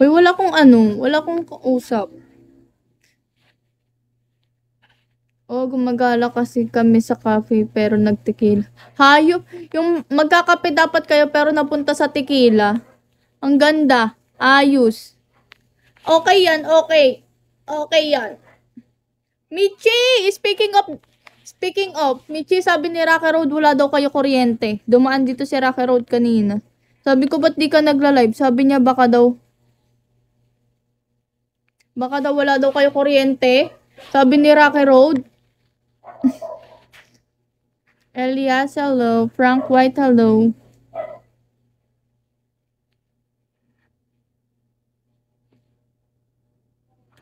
Uy, wala kong ano, wala kong kausap. Oh, gumagala kasi kami sa cafe pero nagtequila. Hayop, yung magkakape dapat kayo pero napunta sa tequila. Ang ganda, ayos. Okay yan, okay. Okay yan. Michi, speaking of, Michi, sabi ni Rocky Road wala daw kayo kuryente. Dumaan dito si Rocky Road kanina. Sabi ko, ba't di ka nagla-live? Sabi niya, baka daw wala daw kayo kuryente. Sabi ni Rocky Road. Elias, hello. Frank White, hello.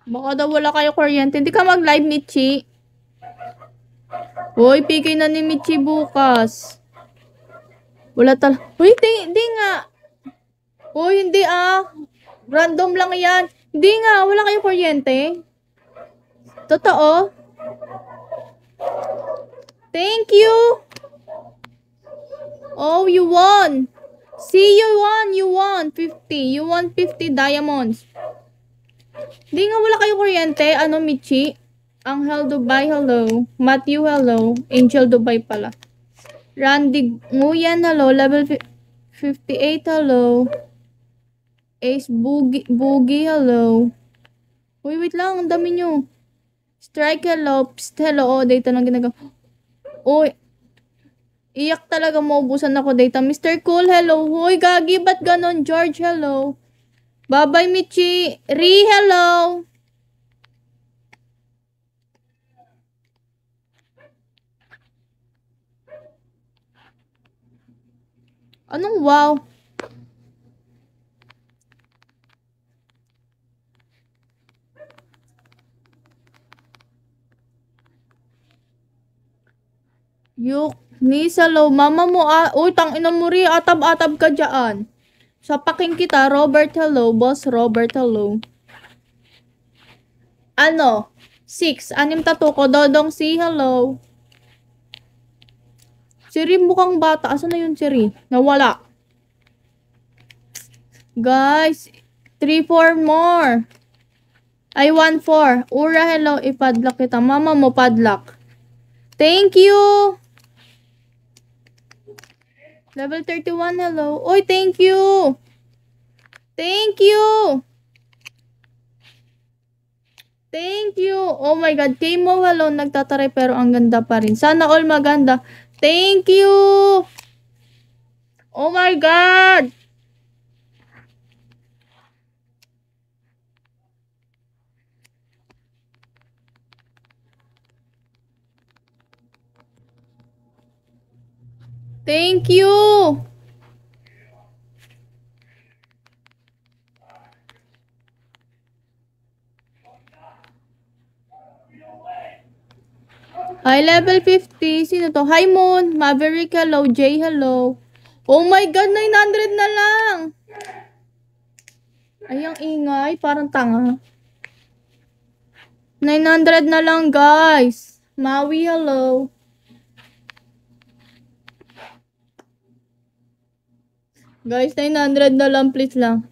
Baka daw wala kayo kuryente. Hindi ka mag-live, Michi. Hoy, PK na ni Michi bukas. Wala Uy, di nga. Uy, hindi ah. Random lang yan. Hindi nga, wala kayo kuryente. Totoo? Thank you. Oh, you won. See, you won 50. You won 50 diamonds. Di nga wala kayo kuryente. Ano, Michi? Angel Dubai, hello. Matthew, hello. Angel Dubai pala. Randy Nguyen, hello. Level 58, hello. Ace Boogie, hello. Uy, wait lang. Ang dami nyo. Strike, hello. Psst, hello. Oh, data lang ginagawa. Uy. Iyak talaga, maubusan ako data. Mr. Cool, hello. Uy, gagi. Ba't ganon? George, hello. Bye-bye, Michi. Ri, hello. Anong wow? Yuk. Nisa, hello. Mama mo, uy, tangina mo rin. Atab-atab ka dyan. Sapaking kita. Robert, hello. Boss Robert, hello. Ano? 6. Anim tato ko. Dodong si, hello. Siri mukhang bata. Asan na yun, Siri? Nawala. Guys, 3, 4 more. I want 4. Ura, hello. Ipadlock kita. Mama mo, padlock. Thank you. Level 31, hello. Oy, thank you. Thank you. Thank you. Oh my God. Kimo, hello. Nagtataray pero ang ganda pa rin. Sana all maganda. Thank you. Oh my God. Thank you. Hi, level 50. Sino to? Hi, Moon. Maverick, hello. Jay, hello. Oh my God, 900 na lang. Ay, ang ingay. Parang tanga. 900 na lang, guys. Maui, hello. Guys, 900 na lang, please lang.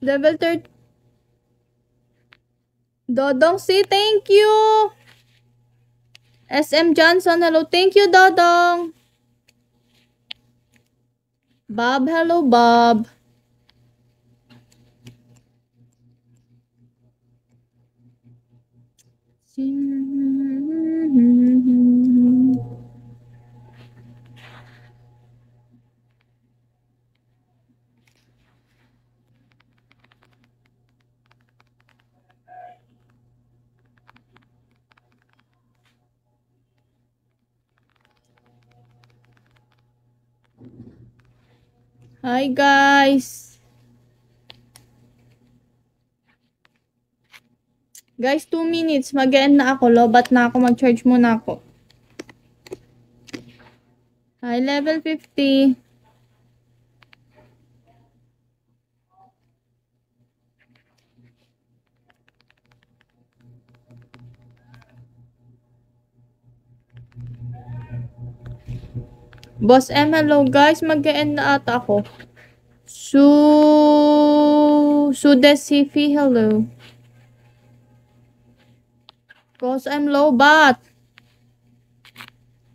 Level 30. Dodong C, thank you. SM Johnson, hello. Thank you, Dodong. Bob, hello, Bob. Hi, guys. Guys, 2 minutes. Mag-end na ako. Lobat na ako. Mag-charge muna ako. Hi, level 50. Boss M, hello guys. Mag-end na ata ako. Sudesifi, hello. Boss M, low bat.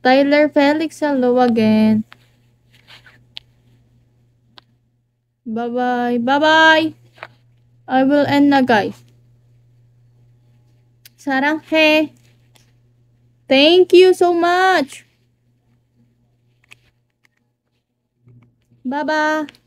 Tyler Felix, hello again. Bye-bye. Bye-bye. I will end na guys. Saranghe. Thank you so much. Bye-bye.